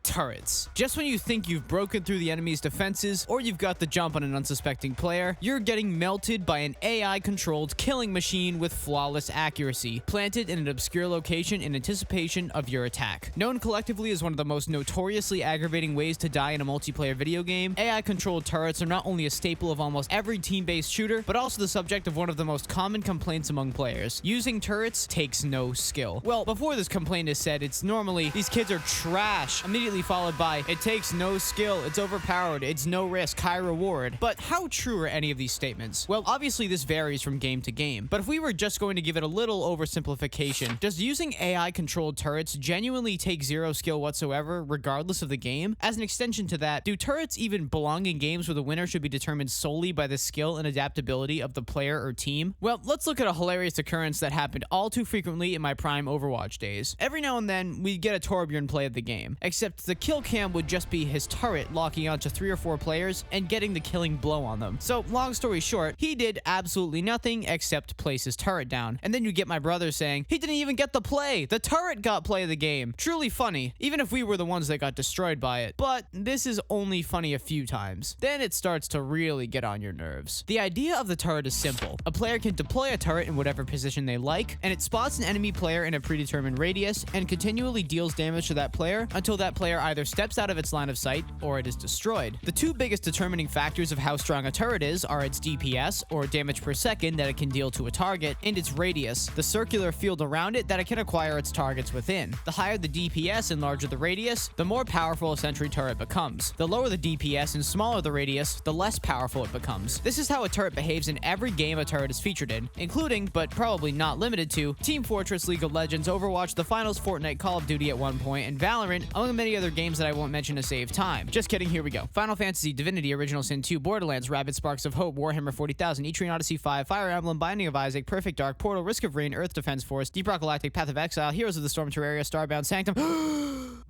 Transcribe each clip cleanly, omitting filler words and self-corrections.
Turrets. Just when you think you've broken through the enemy's defenses or you've got the jump on an unsuspecting player, you're getting melted by an AI-controlled killing machine with flawless accuracy, planted in an obscure location in anticipation of your attack. Known collectively as one of the most notoriously aggravating ways to die in a multiplayer video game, AI-controlled turrets are not only a staple of almost every team-based shooter, but also the subject of one of the most common complaints among players. Using turrets takes no skill. Well, before this complaint is said, it's normally, these kids are trash, immediately followed by, it takes no skill, it's overpowered, it's no risk, high reward. But how true are any of these statements? Well, obviously this varies from game to game, but if we were just going to give it a little oversimplification, does using AI-controlled turrets genuinely take zero skill whatsoever, regardless of the game? As an extension to that, do turrets even belong in games where the winner should be determined solely by the skill and adaptability of the player or team? Well, let's look at a hilarious occurrence that happened all too frequently in my prime Overwatch days. Every now and then, we'd get a Torbjorn play of the game, except the kill cam would just be his turret locking onto 3 or 4 players and getting the killing blow on them. So, long story short, he did absolutely nothing except place his turret down. And then you get my brother saying, he didn't even get the play! The turret got play of the game! Truly funny, even if we were the ones that got destroyed by it. But this is only funny a few times. Then it starts to really get on your nerves. The idea of the turret is simple. A player can deploy a turret in whatever position they like, and it spots an enemy player in a predetermined radius and continually deals damage to that player until that player either steps out of its line of sight or it is destroyed. The two biggest determining factors of how strong a turret is are its DPS, or damage per second that it can deal to a target, and its radius, the circular field around it that it can acquire its targets within. The higher the DPS and larger the radius, the more powerful a sentry turret becomes. The lower the DPS and smaller the radius, the less powerful it becomes. This is how a turret behaves in every game a turret is featured in, including, but probably not limited to, Team Fortress, League of Legends, Overwatch, The Finals, Fortnite, Call of Duty at one point, and Valorant, among many other games that I won't mention to save time. Just kidding, here we go. Final Fantasy, Divinity, Original Sin 2, Borderlands, Rabbids Sparks of Hope, Warhammer 40,000, Etrian Odyssey 5, Fire Emblem, Binding of Isaac, Perfect Dark, Portal, Risk of Rain, Earth Defense Force, Deep Rock Galactic, Path of Exile, Heroes of the Storm, Terraria, Starbound, Sanctum.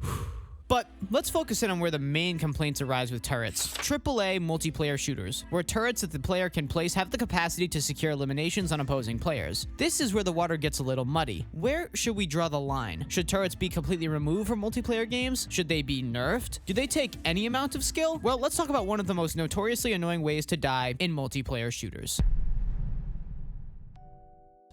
But let's focus in on where the main complaints arise with turrets. AAA multiplayer shooters, where turrets that the player can place have the capacity to secure eliminations on opposing players. This is where the water gets a little muddy. Where should we draw the line? Should turrets be completely removed from multiplayer games? Should they be nerfed? Do they take any amount of skill? Well, let's talk about one of the most notoriously annoying ways to die in multiplayer shooters.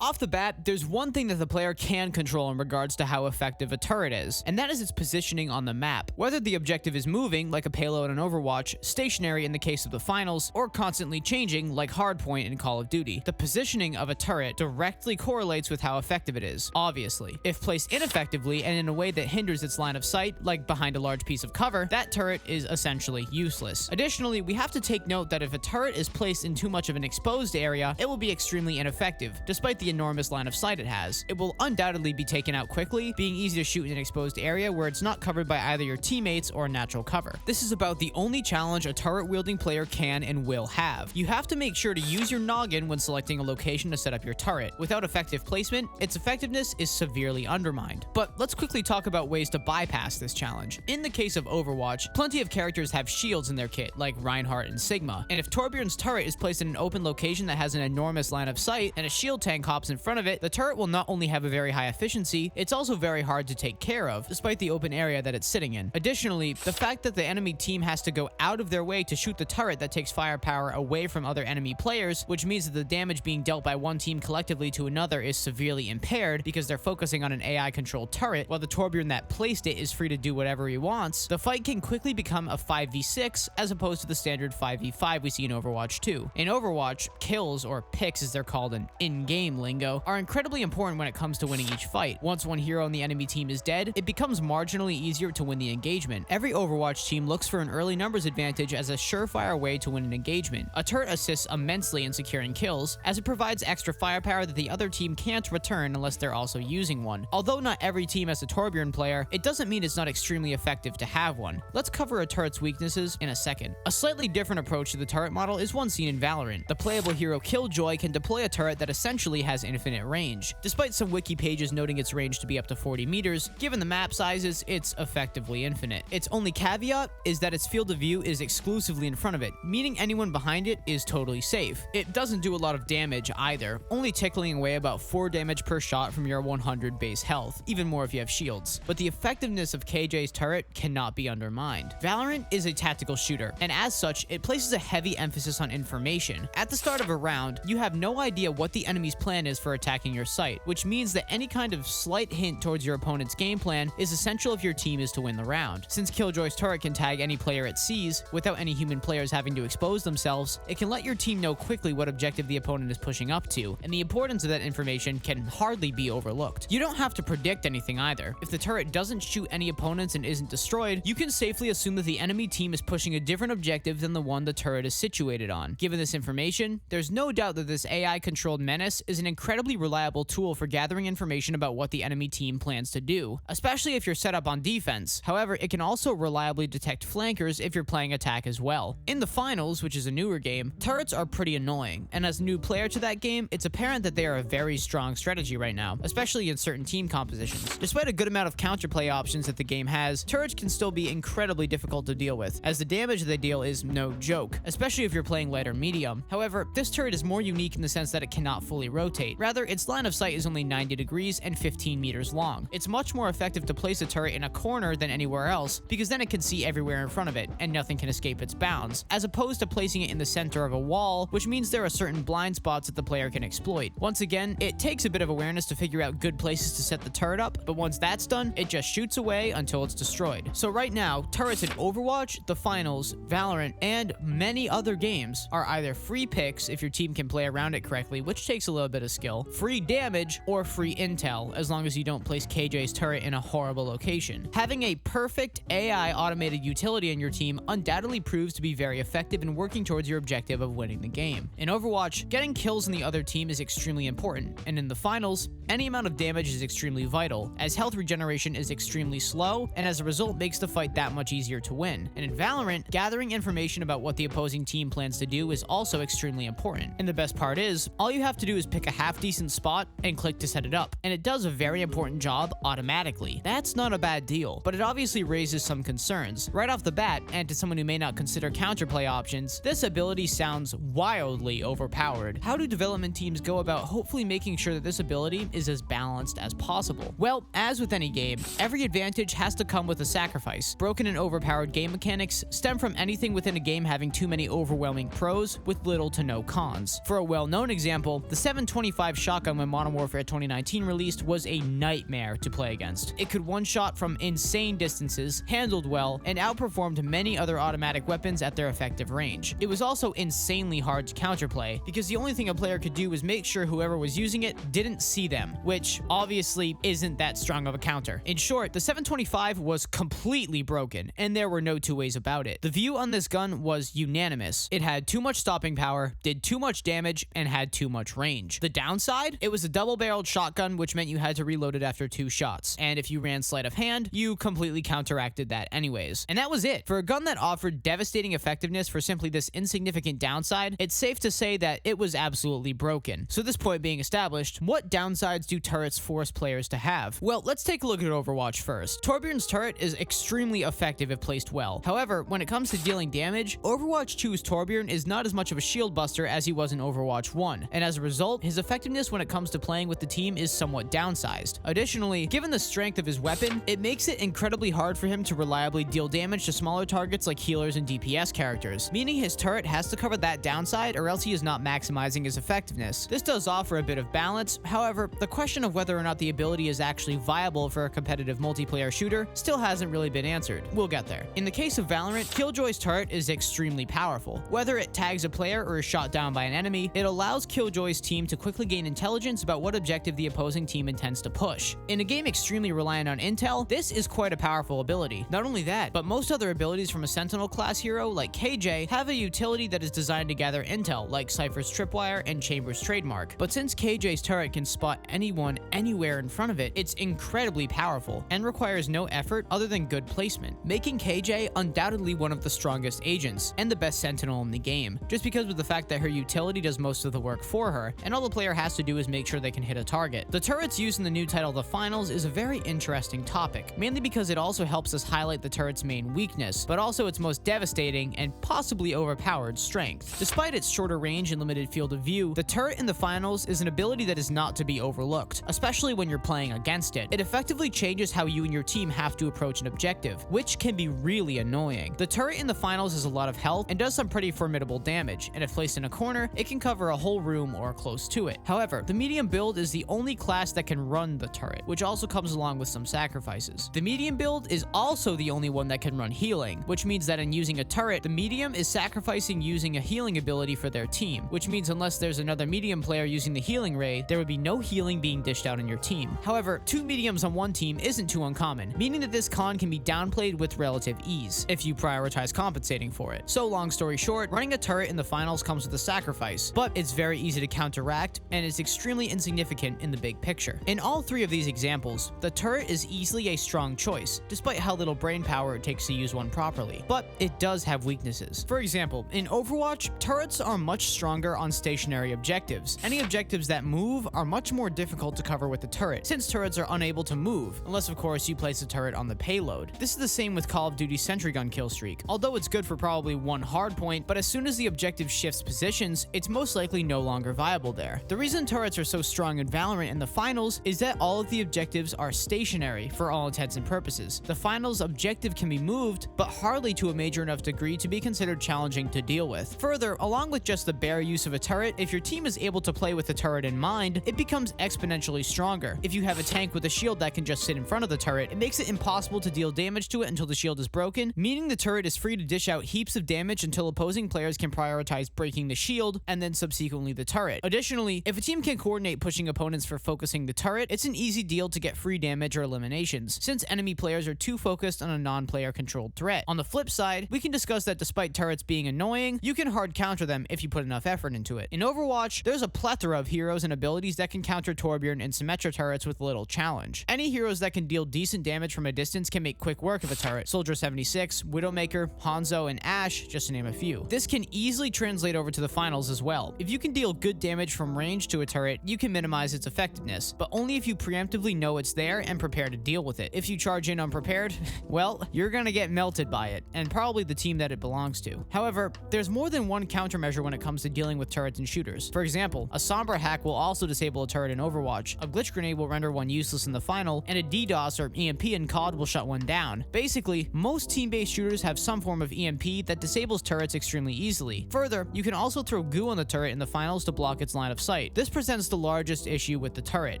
Off the bat, there's one thing that the player can control in regards to how effective a turret is, and that is its positioning on the map. Whether the objective is moving, like a payload in Overwatch, stationary in the case of the Finals, or constantly changing, like Hardpoint in Call of Duty, the positioning of a turret directly correlates with how effective it is, obviously. If placed ineffectively and in a way that hinders its line of sight, like behind a large piece of cover, that turret is essentially useless. Additionally, we have to take note that if a turret is placed in too much of an exposed area, it will be extremely ineffective, despite the enormous line of sight it has. It will undoubtedly be taken out quickly, being easy to shoot in an exposed area where it's not covered by either your teammates or natural cover. This is about the only challenge a turret-wielding player can and will have. You have to make sure to use your noggin when selecting a location to set up your turret. Without effective placement, its effectiveness is severely undermined. But let's quickly talk about ways to bypass this challenge. In the case of Overwatch, plenty of characters have shields in their kit, like Reinhardt and Sigma, and if Torbjorn's turret is placed in an open location that has an enormous line of sight, and a shield tank hops in front of it, the turret will not only have a very high efficiency, it's also very hard to take care of, despite the open area that it's sitting in. Additionally, the fact that the enemy team has to go out of their way to shoot the turret that takes firepower away from other enemy players, which means that the damage being dealt by one team collectively to another is severely impaired because they're focusing on an AI-controlled turret, while the Torbjorn that placed it is free to do whatever he wants, the fight can quickly become a 5v6 as opposed to the standard 5v5 we see in Overwatch 2. In Overwatch, kills, or picks as they're called in-game lingo, are incredibly important when it comes to winning each fight. Once one hero on the enemy team is dead, it becomes marginally easier to win the engagement. Every Overwatch team looks for an early numbers advantage as a surefire way to win an engagement. A turret assists immensely in securing kills, as it provides extra firepower that the other team can't return unless they're also using one. Although not every team has a Torbjorn player, it doesn't mean it's not extremely effective to have one. Let's cover a turret's weaknesses in a second. A slightly different approach to the turret model is one seen in Valorant. The playable hero Killjoy can deploy a turret that essentially has has infinite range. Despite some wiki pages noting its range to be up to 40 meters, given the map sizes, it's effectively infinite. Its only caveat is that its field of view is exclusively in front of it, meaning anyone behind it is totally safe. It doesn't do a lot of damage either, only tickling away about 4 damage per shot from your 100 base health, even more if you have shields. But the effectiveness of KJ's turret cannot be undermined. Valorant is a tactical shooter, and as such, it places a heavy emphasis on information. At the start of a round, you have no idea what the enemy's plan is for attacking your site, which means that any kind of slight hint towards your opponent's game plan is essential if your team is to win the round. Since Killjoy's turret can tag any player it sees, without any human players having to expose themselves, it can let your team know quickly what objective the opponent is pushing up to, and the importance of that information can hardly be overlooked. You don't have to predict anything either. If the turret doesn't shoot any opponents and isn't destroyed, you can safely assume that the enemy team is pushing a different objective than the one the turret is situated on. Given this information, there's no doubt that this AI-controlled menace is an incredibly reliable tool for gathering information about what the enemy team plans to do, especially if you're set up on defense. However, it can also reliably detect flankers if you're playing attack as well. In the finals, which is a newer game, turrets are pretty annoying, and as a new player to that game, it's apparent that they are a very strong strategy right now, especially in certain team compositions. Despite a good amount of counterplay options that the game has, turrets can still be incredibly difficult to deal with, as the damage they deal is no joke, especially if you're playing light or medium. However, this turret is more unique in the sense that it cannot fully rotate. Rather, its line of sight is only 90 degrees and 15 meters long. It's much more effective to place a turret in a corner than anywhere else, because then it can see everywhere in front of it, and nothing can escape its bounds, as opposed to placing it in the center of a wall, which means there are certain blind spots that the player can exploit. Once again, it takes a bit of awareness to figure out good places to set the turret up, but once that's done, it just shoots away until it's destroyed. So right now, turrets in Overwatch, the finals, Valorant, and many other games are either free picks if your team can play around it correctly, which takes a little bit of skill, free damage, or free intel, as long as you don't place KJ's turret in a horrible location. Having a perfect AI automated utility in your team undoubtedly proves to be very effective in working towards your objective of winning the game. In Overwatch, getting kills in the other team is extremely important, and in the finals, any amount of damage is extremely vital, as health regeneration is extremely slow, and as a result makes the fight that much easier to win. And in Valorant, gathering information about what the opposing team plans to do is also extremely important. And the best part is, all you have to do is pick a half-decent spot and click to set it up, and it does a very important job automatically. That's not a bad deal, but it obviously raises some concerns. Right off the bat, and to someone who may not consider counterplay options, this ability sounds wildly overpowered. How do development teams go about hopefully making sure that this ability is as balanced as possible? Well, as with any game, every advantage has to come with a sacrifice. Broken and overpowered game mechanics stem from anything within a game having too many overwhelming pros with little to no cons. For a well-known example, the 725 shotgun when Modern Warfare 2019 released was a nightmare to play against. It could one-shot from insane distances, handled well, and outperformed many other automatic weapons at their effective range. It was also insanely hard to counterplay, because the only thing a player could do was make sure whoever was using it didn't see them, which obviously isn't that strong of a counter. In short, the 725 was completely broken, and there were no two ways about it. The view on this gun was unanimous. It had too much stopping power, did too much damage, and had too much range. The downside? It was a double-barreled shotgun, which meant you had to reload it after 2 shots, and if you ran sleight of hand, you completely counteracted that anyways. And that was it. For a gun that offered devastating effectiveness for simply this insignificant downside, it's safe to say that it was absolutely broken. So this point being established, what downsides do turrets force players to have? Well, let's take a look at Overwatch first. Torbjorn's turret is extremely effective if placed well. However, when it comes to dealing damage, Overwatch 2's Torbjorn is not as much of a shield buster as he was in Overwatch 1, and as a result, his effectiveness when it comes to playing with the team is somewhat downsized. Additionally, given the strength of his weapon, it makes it incredibly hard for him to reliably deal damage to smaller targets like healers and DPS characters, meaning his turret has to cover that downside or else he is not maximizing his effectiveness. This does offer a bit of balance, however, the question of whether or not the ability is actually viable for a competitive multiplayer shooter still hasn't really been answered. We'll get there. In the case of Valorant, Killjoy's turret is extremely powerful. Whether it tags a player or is shot down by an enemy, it allows Killjoy's team to quickly gain intelligence about what objective the opposing team intends to push. In a game extremely reliant on intel, this is quite a powerful ability. Not only that, but most other abilities from a Sentinel class hero like KJ have a utility that is designed to gather intel, like Cypher's Tripwire and Chamber's Trademark. But since KJ's turret can spot anyone anywhere in front of it, it's incredibly powerful and requires no effort other than good placement, making KJ undoubtedly one of the strongest agents and the best Sentinel in the game, just because of the fact that her utility does most of the work for her, and all the players player has to do is make sure they can hit a target. The turrets used in the new title, The Finals, is a very interesting topic, mainly because it also helps us highlight the turret's main weakness, but also its most devastating and possibly overpowered strength. Despite its shorter range and limited field of view, the turret in The Finals is an ability that is not to be overlooked, especially when you're playing against it. It effectively changes how you and your team have to approach an objective, which can be really annoying. The turret in The Finals has a lot of health and does some pretty formidable damage, and if placed in a corner, it can cover a whole room or close to it. However, the medium build is the only class that can run the turret, which also comes along with some sacrifices. The medium build is also the only one that can run healing, which means that in using a turret, the medium is sacrificing using a healing ability for their team, which means unless there's another medium player using the healing ray, there would be no healing being dished out on your team. However, two mediums on one team isn't too uncommon, meaning that this con can be downplayed with relative ease, if you prioritize compensating for it. So long story short, running a turret in The Finals comes with a sacrifice, but it's very easy to counteract, and it's extremely insignificant in the big picture. In all three of these examples, the turret is easily a strong choice, despite how little brain power it takes to use one properly, but it does have weaknesses. For example, in Overwatch, turrets are much stronger on stationary objectives. Any objectives that move are much more difficult to cover with the turret, since turrets are unable to move, unless of course you place a turret on the payload. This is the same with Call of Duty's Sentry Gun kill streak, although it's good for probably one hard point, but as soon as the objective shifts positions, it's most likely no longer viable there. The reason turrets are so strong in Valorant in The Finals is that all of the objectives are stationary for all intents and purposes. The Finals objective can be moved, but hardly to a major enough degree to be considered challenging to deal with. Further, along with just the bare use of a turret, if your team is able to play with the turret in mind, it becomes exponentially stronger. If you have a tank with a shield that can just sit in front of the turret, it makes it impossible to deal damage to it until the shield is broken, meaning the turret is free to dish out heaps of damage until opposing players can prioritize breaking the shield and then subsequently the turret. Additionally, if a team can coordinate pushing opponents for focusing the turret, it's an easy deal to get free damage or eliminations, since enemy players are too focused on a non-player controlled threat. On the flip side, we can discuss that despite turrets being annoying, you can hard counter them if you put enough effort into it. In Overwatch, there's a plethora of heroes and abilities that can counter Torbjorn and Symmetra turrets with little challenge. Any heroes that can deal decent damage from a distance can make quick work of a turret. Soldier 76, Widowmaker, Hanzo, and Ashe, just to name a few. This can easily translate over to the Finals as well. If you can deal good damage from range to a turret, you can minimize its effectiveness, but only if you preemptively know it's there and prepare to deal with it. If you charge in unprepared, well, you're gonna get melted by it, and probably the team that it belongs to. However, there's more than one countermeasure when it comes to dealing with turrets and shooters. For example, a Sombra hack will also disable a turret in Overwatch, a glitch grenade will render one useless in the final, and a DDoS or EMP in COD will shut one down. Basically, most team-based shooters have some form of EMP that disables turrets extremely easily. Further, you can also throw goo on the turret in the Finals to block its line of sight. This presents the largest issue with the turret.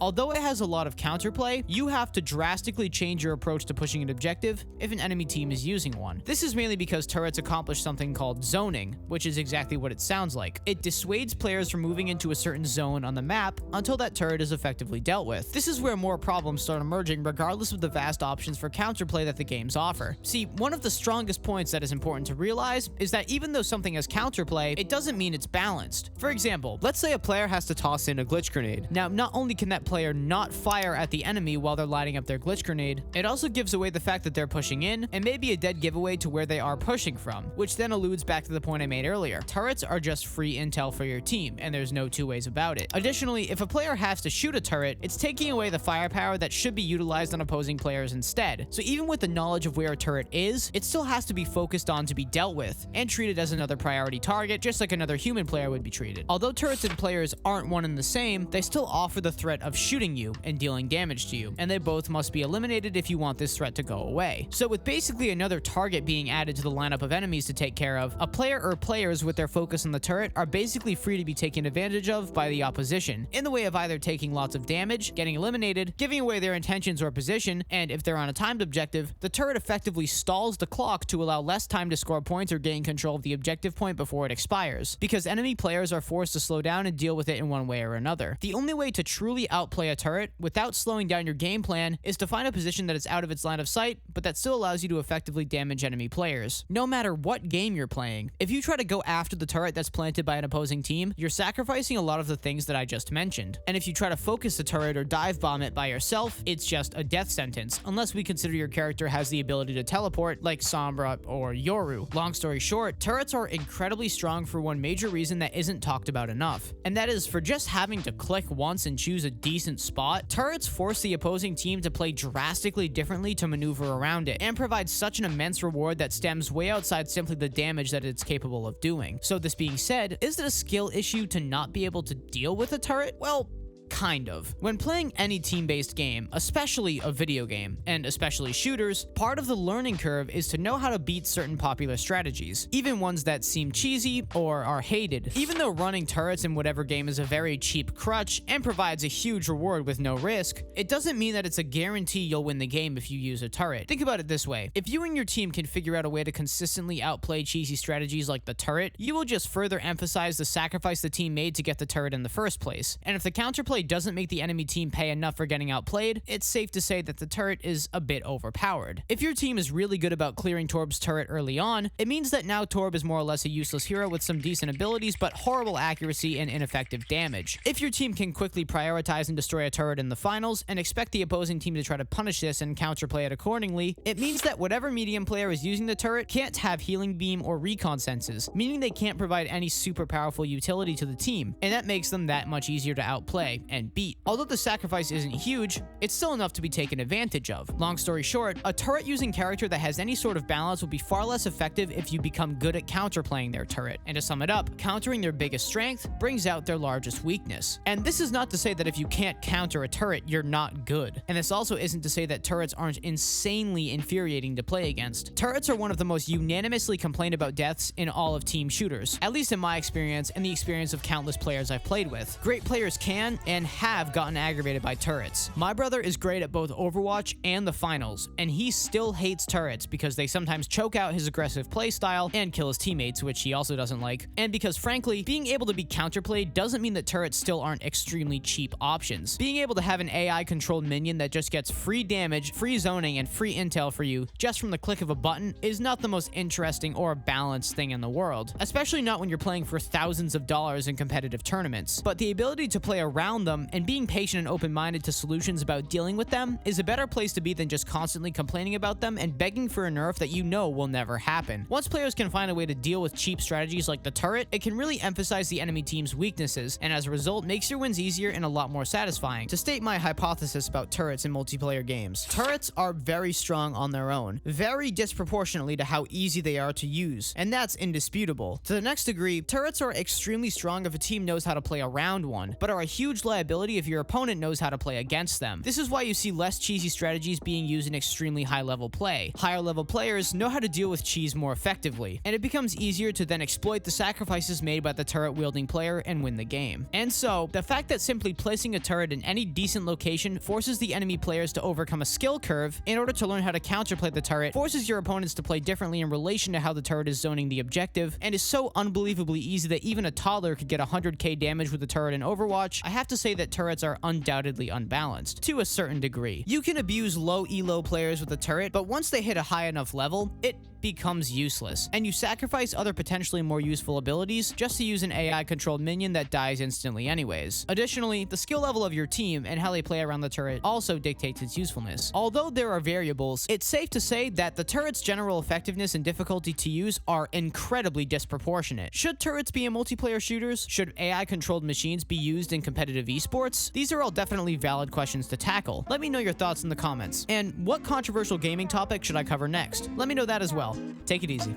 Although it has a lot of counterplay, you have to drastically change your approach to pushing an objective if an enemy team is using one. This is mainly because turrets accomplish something called zoning, which is exactly what it sounds like. It dissuades players from moving into a certain zone on the map until that turret is effectively dealt with. This is where more problems start emerging regardless of the vast options for counterplay that the games offer. See, one of the strongest points that is important to realize is that even though something has counterplay, it doesn't mean it's balanced. For example, let's say a player has to toss in a glitch grenade. Now, not only can that player not fire at the enemy while they're lighting up their glitch grenade, it also gives away the fact that they're pushing in, and maybe a dead giveaway to where they are pushing from, which then alludes back to the point I made earlier. Turrets are just free intel for your team, and there's no two ways about it. Additionally, if a player has to shoot a turret, it's taking away the firepower that should be utilized on opposing players instead. So even with the knowledge of where a turret is, it still has to be focused on to be dealt with, and treated as another priority target, just like another human player would be treated. Although turrets and players aren't one and the same, they still offer the threat of shooting you and dealing damage to you, and they both must be eliminated if you want this threat to go away. So with basically another target being added to the lineup of enemies to take care of, a player or players with their focus on the turret are basically free to be taken advantage of by the opposition, in the way of either taking lots of damage, getting eliminated, giving away their intentions or position, and if they're on a timed objective, the turret effectively stalls the clock to allow less time to score points or gain control of the objective point before it expires, because enemy players are forced to slow down and deal with it in one way or another. The only way to truly outplay a turret without slowing down your game plan is to find a position that is out of its line of sight, but that still allows you to effectively damage enemy players. No matter what game you're playing, if you try to go after the turret that's planted by an opposing team, you're sacrificing a lot of the things that I just mentioned. And if you try to focus the turret or dive bomb it by yourself, it's just a death sentence, unless we consider your character has the ability to teleport like Sombra or Yoru. Long story short, turrets are incredibly strong for one major reason that isn't talked about enough, and that is for just having to click once and choose a decent spot, turrets force the opposing team to play drastically differently to maneuver around it, and provide such an immense reward that stems way outside simply the damage that it's capable of doing. So this being said, is it a skill issue to not be able to deal with a turret? Well, kind of. When playing any team-based game, especially a video game, and especially shooters, part of the learning curve is to know how to beat certain popular strategies, even ones that seem cheesy or are hated. Even though running turrets in whatever game is a very cheap crutch and provides a huge reward with no risk, it doesn't mean that it's a guarantee you'll win the game if you use a turret. Think about it this way: if you and your team can figure out a way to consistently outplay cheesy strategies like the turret, you will just further emphasize the sacrifice the team made to get the turret in the first place. And if the counterplay doesn't make the enemy team pay enough for getting outplayed, it's safe to say that the turret is a bit overpowered. If your team is really good about clearing Torb's turret early on, it means that now Torb is more or less a useless hero with some decent abilities but horrible accuracy and ineffective damage. If your team can quickly prioritize and destroy a turret in the finals and expect the opposing team to try to punish this and counterplay it accordingly, it means that whatever medium player is using the turret can't have healing beam or recon senses, meaning they can't provide any super powerful utility to the team, and that makes them that much easier to outplay and beat. Although the sacrifice isn't huge, it's still enough to be taken advantage of. Long story short, a turret using character that has any sort of balance will be far less effective if you become good at counterplaying their turret. And to sum it up, countering their biggest strength brings out their largest weakness. And this is not to say that if you can't counter a turret, you're not good. And this also isn't to say that turrets aren't insanely infuriating to play against. Turrets are one of the most unanimously complained about deaths in all of team shooters, at least in my experience and the experience of countless players I've played with. Great players can and have gotten aggravated by turrets. My brother is great at both Overwatch and the finals, and he still hates turrets because they sometimes choke out his aggressive playstyle and kill his teammates, which he also doesn't like, and because frankly, being able to be counterplayed doesn't mean that turrets still aren't extremely cheap options. Being able to have an AI-controlled minion that just gets free damage, free zoning, and free intel for you just from the click of a button is not the most interesting or balanced thing in the world, especially not when you're playing for thousands of dollars in competitive tournaments. But the ability to play around them and being patient and open-minded to solutions about dealing with them is a better place to be than just constantly complaining about them and begging for a nerf that you know will never happen. Once players can find a way to deal with cheap strategies like the turret, it can really emphasize the enemy team's weaknesses, and as a result makes your wins easier and a lot more satisfying. To state my hypothesis about turrets in multiplayer games, turrets are very strong on their own, very disproportionately to how easy they are to use, and that's indisputable. To the next degree, turrets are extremely strong if a team knows how to play around one, but are a huge liability if your opponent knows how to play against them. This is why you see less cheesy strategies being used in extremely high-level play. Higher-level players know how to deal with cheese more effectively, and it becomes easier to then exploit the sacrifices made by the turret-wielding player and win the game. And so, the fact that simply placing a turret in any decent location forces the enemy players to overcome a skill curve in order to learn how to counterplay the turret, forces your opponents to play differently in relation to how the turret is zoning the objective, and is so unbelievably easy that even a toddler could get 100k damage with a turret in Overwatch. I have to say that turrets are undoubtedly unbalanced, to a certain degree. You can abuse low elo players with a turret, but once they hit a high enough level, it becomes useless, and you sacrifice other potentially more useful abilities just to use an AI-controlled minion that dies instantly anyways. Additionally, the skill level of your team and how they play around the turret also dictates its usefulness. Although there are variables, it's safe to say that the turret's general effectiveness and difficulty to use are incredibly disproportionate. Should turrets be in multiplayer shooters? Should AI-controlled machines be used in competitive esports? These are all definitely valid questions to tackle. Let me know your thoughts in the comments. And what controversial gaming topic should I cover next? Let me know that as well. Take it easy.